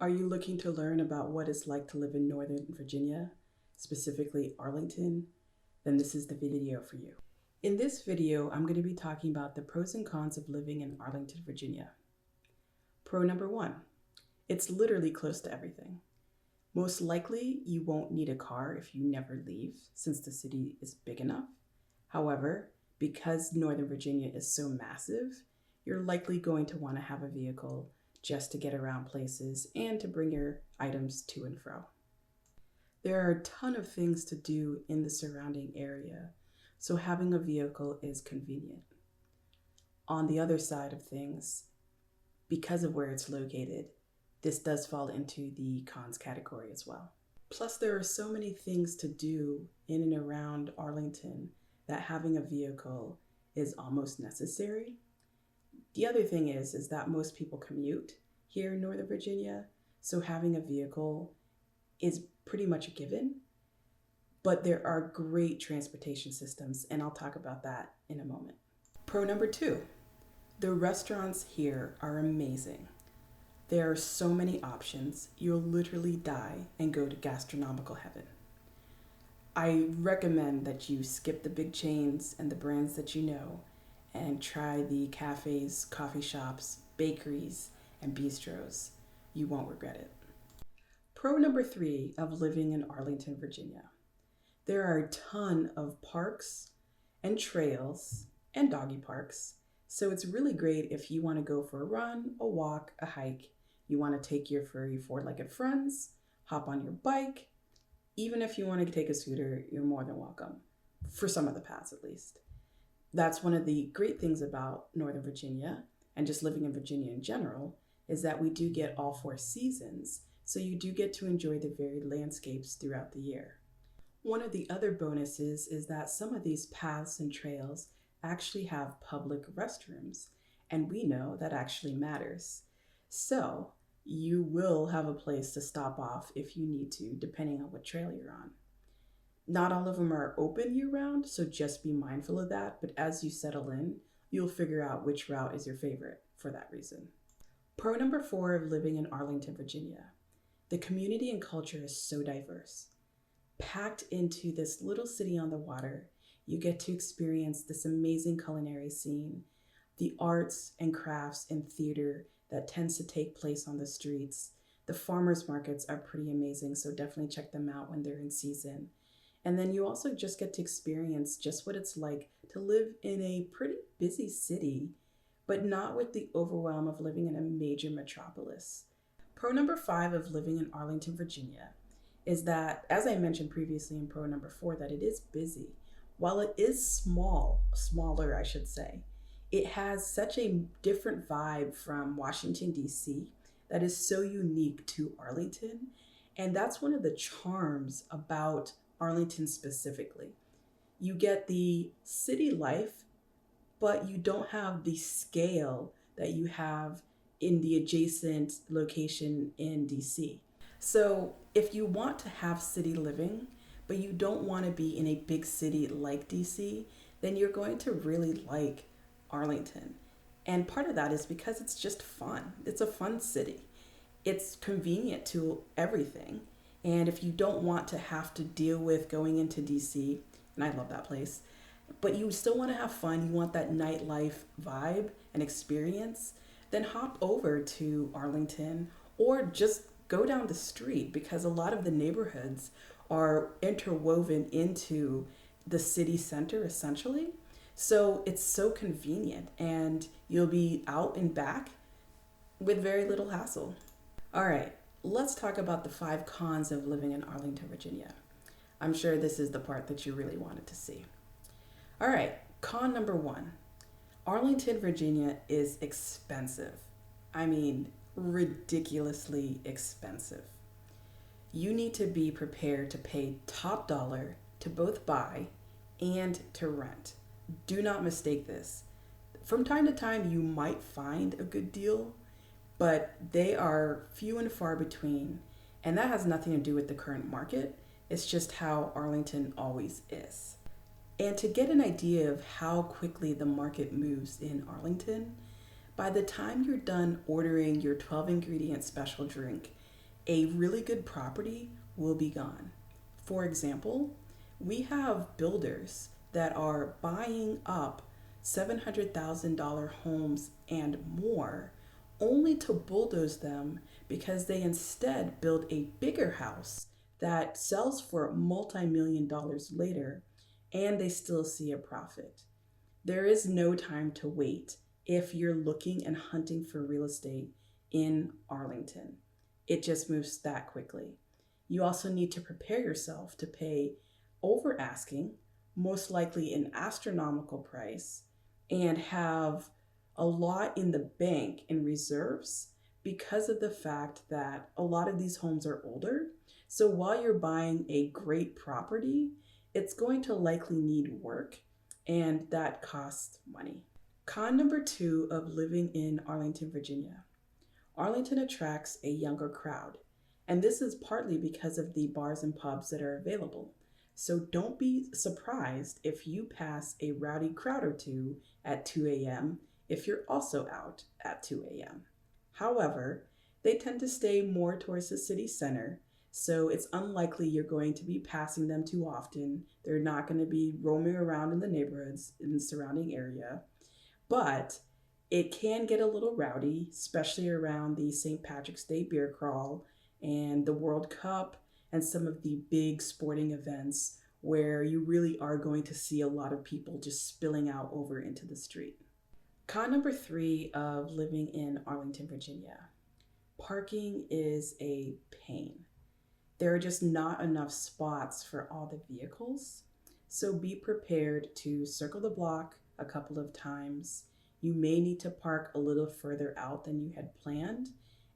Are you looking to learn about what it's like to live in Northern Virginia, specifically Arlington? Then this is the video for you. In this video, I'm going to be talking about the pros and cons of living in Arlington, Virginia. Pro number one, it's literally close to everything. Most likely, you won't need a car if you never leave, since the city is big enough. However, because Northern Virginia is so massive, you're likely going to want to have a vehicle just to get around places and to bring your items to and fro. There are a ton of things to do in the surrounding area, so having a vehicle is convenient. On the other side of things, because of where it's located, this does fall into the cons category as well. Plus, there are so many things to do in and around Arlington that having a vehicle is almost necessary. The other thing is that most people commute here in Northern Virginia, so having a vehicle is pretty much a given, but there are great transportation systems, and I'll talk about that in a moment. Pro number two, the restaurants here are amazing. There are so many options, you'll literally die and go to gastronomical heaven. I recommend that you skip the big chains and the brands that you know and try the cafes, coffee shops, bakeries, and bistros. You won't regret it. Pro number three of living in Arlington, Virginia. There are a ton of parks and trails and doggy parks, so it's really great if you want to go for a run, a walk, a hike. You want to take your furry four-legged friends, hop on your bike. Even if you want to take a scooter, you're more than welcome, for some of the paths at least. That's one of the great things about Northern Virginia and just living in Virginia in general is that we do get all four seasons, so you do get to enjoy the varied landscapes throughout the year. One of the other bonuses is that some of these paths and trails actually have public restrooms, and we know that actually matters. So you will have a place to stop off if you need to, depending on what trail you're on. Not all of them are open year-round, so just be mindful of that, but as you settle in, you'll figure out which route is your favorite for that reason. Pro number four of living in Arlington, Virginia. The community and culture is so diverse. Packed into this little city on the water, you get to experience this amazing culinary scene, the arts and crafts and theater that tends to take place on the streets. The farmers markets are pretty amazing, so definitely check them out when they're in season. And then you also just get to experience just what it's like to live in a pretty busy city, but not with the overwhelm of living in a major metropolis. Pro number five of living in Arlington, Virginia is that, as I mentioned previously in pro number four, that it is busy. While it is smaller, I should say, it has such a different vibe from Washington, D.C. that is so unique to Arlington. And that's one of the charms about Arlington specifically. You get the city life, but you don't have the scale that you have in the adjacent location in DC. So if you want to have city living, but you don't want to be in a big city like DC, then you're going to really like Arlington. And part of that is because it's just fun. It's a fun city. It's convenient to everything. And if you don't want to have to deal with going into DC, and I love that place, but you still want to have fun, you want that nightlife vibe and experience, then hop over to Arlington or just go down the street because a lot of the neighborhoods are interwoven into the city center essentially. So it's so convenient and you'll be out and back with very little hassle. All right, let's talk about the 5 cons of living in Arlington, Virginia. I'm sure this is the part that you really wanted to see. All right, con number 1. Arlington, Virginia is expensive. I mean, ridiculously expensive. You need to be prepared to pay top dollar to both buy and to rent. Do not mistake this. From time to time, you might find a good deal, but they are few and far between, and that has nothing to do with the current market. It's just how Arlington always is. And to get an idea of how quickly the market moves in Arlington, by the time you're done ordering your 12 ingredient special drink, a really good property will be gone. For example, we have builders that are buying up $700,000 homes and more only to bulldoze them because they instead build a bigger house that sells for multi-million dollars later and they still see a profit. There is no time to wait if you're looking and hunting for real estate in Arlington. It just moves that quickly. You also need to prepare yourself to pay over asking, most likely an astronomical price, and have a lot in the bank in reserves because of the fact that a lot of these homes are older. So while you're buying a great property, it's going to likely need work, and that costs money. Con number two of living in Arlington, Virginia. Arlington attracts a younger crowd, and this is partly because of the bars and pubs that are available. So don't be surprised if you pass a rowdy crowd or two at 2 a.m. if you're also out at 2 a.m. However, they tend to stay more towards the city center, so it's unlikely you're going to be passing them too often. They're not going to be roaming around in the neighborhoods in the surrounding area, but it can get a little rowdy, especially around the St. Patrick's Day beer crawl and the World Cup and some of the big sporting events where you really are going to see a lot of people just spilling out over into the street. Con number three of living in Arlington, Virginia. Parking is a pain. There are just not enough spots for all the vehicles, so be prepared to circle the block a couple of times. You may need to park a little further out than you had planned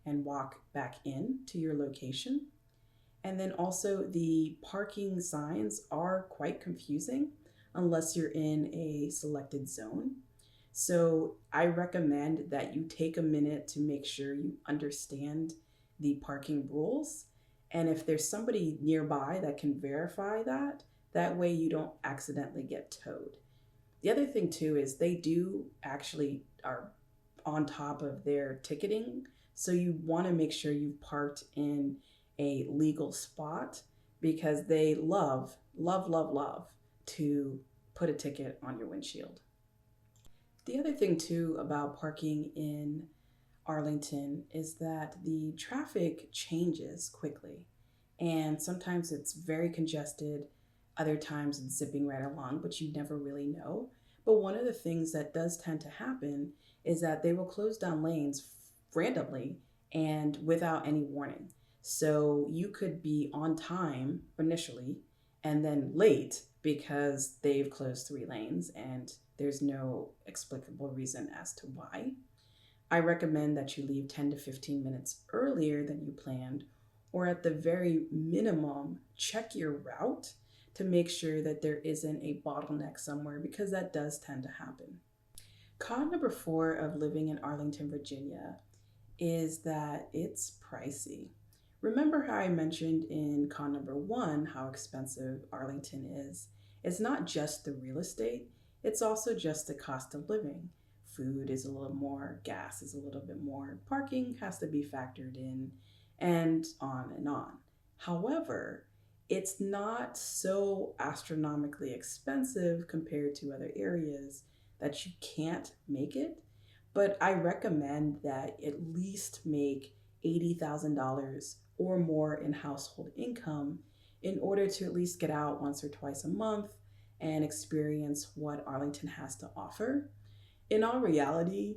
and walk back in to your location. And then also the parking signs are quite confusing unless you're in a selected zone. So I recommend that you take a minute to make sure you understand the parking rules. And if there's somebody nearby that can verify that, that way you don't accidentally get towed. The other thing too is they do actually are on top of their ticketing. So you want to make sure you've parked in a legal spot because they love to put a ticket on your windshield. The other thing too about parking in Arlington is that the traffic changes quickly, and sometimes it's very congested, other times it's zipping right along, but you never really know. But one of the things that does tend to happen is that they will close down lanes randomly and without any warning. So you could be on time initially and then late because they've closed 3 lanes and there's no explicable reason as to why. I recommend that you leave 10 to 15 minutes earlier than you planned, or at the very minimum, check your route to make sure that there isn't a bottleneck somewhere because that does tend to happen. Con number 4 of living in Arlington, Virginia is that it's pricey. Remember how I mentioned in con number 1 how expensive Arlington is? It's not just the real estate, it's also just the cost of living. Food is a little more, gas is a little bit more, parking has to be factored in, and on and on. However, it's not so astronomically expensive compared to other areas that you can't make it, but I recommend that at least make $80,000 or more in household income in order to at least get out once or twice a month and experience what Arlington has to offer. In all reality,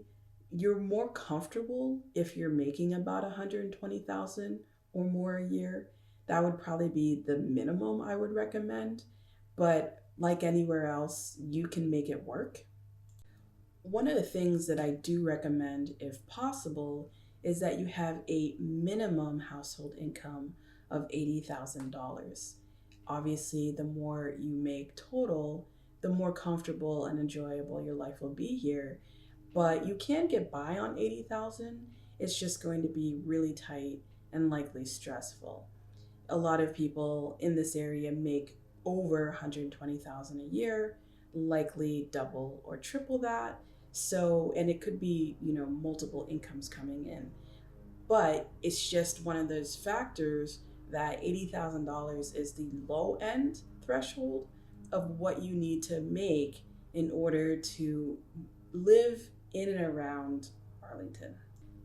you're more comfortable if you're making about $120,000 or more a year. That would probably be the minimum I would recommend, but like anywhere else, you can make it work. One of the things that I do recommend, if possible, is that you have a minimum household income of $80,000. Obviously, the more you make total, the more comfortable and enjoyable your life will be here. But you can get by on 80,000. It's just going to be really tight and likely stressful. A lot of people in this area make over 120,000 a year, likely double or triple that. So, and it could be, multiple incomes coming in. but it's just one of those factors that $80,000 is the low end threshold of what you need to make in order to live in and around Arlington.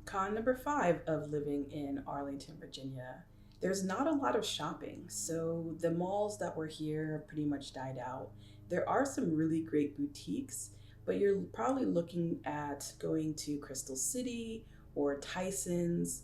Con number 5 of living in Arlington, Virginia, there's not a lot of shopping. So the malls that were here have pretty much died out. There are some really great boutiques, but you're probably looking at going to Crystal City or Tyson's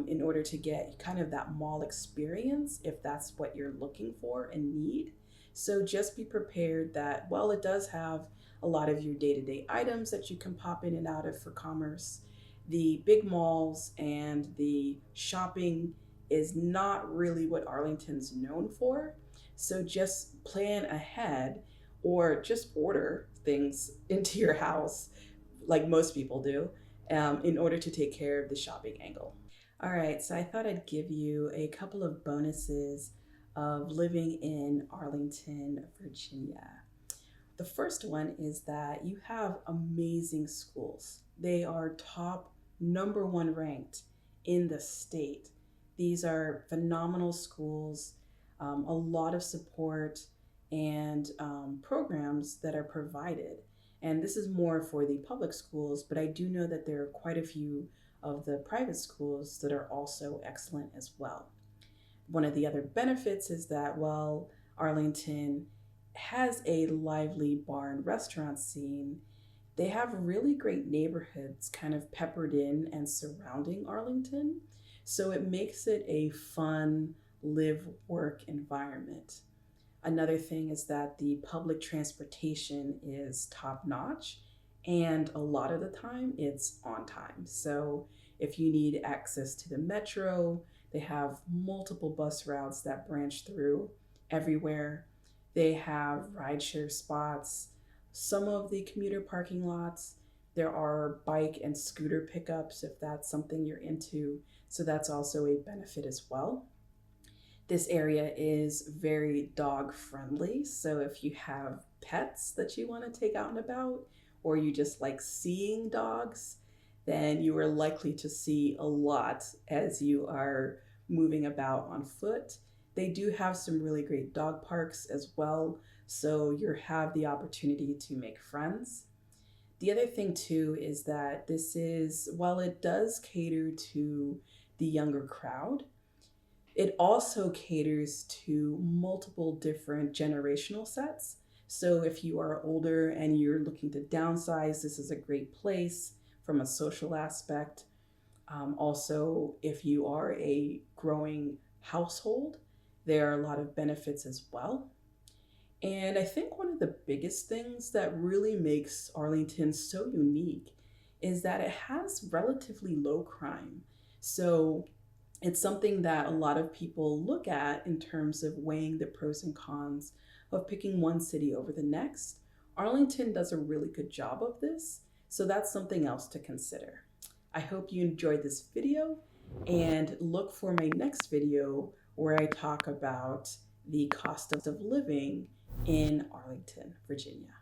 in order to get kind of that mall experience if that's what you're looking for and need. So just be prepared that while it does have a lot of your day-to-day items that you can pop in and out of for commerce, the big malls and the shopping is not really what Arlington's known for. So just plan ahead or just order things into your house like most people do in order to take care of the shopping angle. All right, so I thought I'd give you a couple of bonuses of living in Arlington, Virginia. The first one is that you have amazing schools. They are top #1 ranked in the state. These are phenomenal schools, a lot of support and programs that are provided. And this is more for the public schools, but I do know that there are quite a few of the private schools that are also excellent as well. One of the other benefits is that while Arlington has a lively bar and restaurant scene, they have really great neighborhoods kind of peppered in and surrounding Arlington. So it makes it a fun live work environment. Another thing is that the public transportation is top notch, and a lot of the time it's on time. So if you need access to the metro, they have multiple bus routes that branch through everywhere. They have rideshare spots. Some of the commuter parking lots, there are bike and scooter pickups if that's something you're into. So that's also a benefit as well. This area is very dog friendly. So if you have pets that you want to take out and about, or you just like seeing dogs, then you are likely to see a lot as you are moving about on foot. They do have some really great dog parks as well, so you have the opportunity to make friends. The other thing too is that this is, while it does cater to the younger crowd, it also caters to multiple different generational sets. So if you are older and you're looking to downsize, this is a great place from a social aspect. Also, if you are a growing household, there are a lot of benefits as well. And I think one of the biggest things that really makes Arlington so unique is that it has relatively low crime. So it's something that a lot of people look at in terms of weighing the pros and cons of picking one city over the next. Arlington does a really good job of this, so that's something else to consider. I hope you enjoyed this video, and look for my next video where I talk about the cost of living in Arlington, Virginia.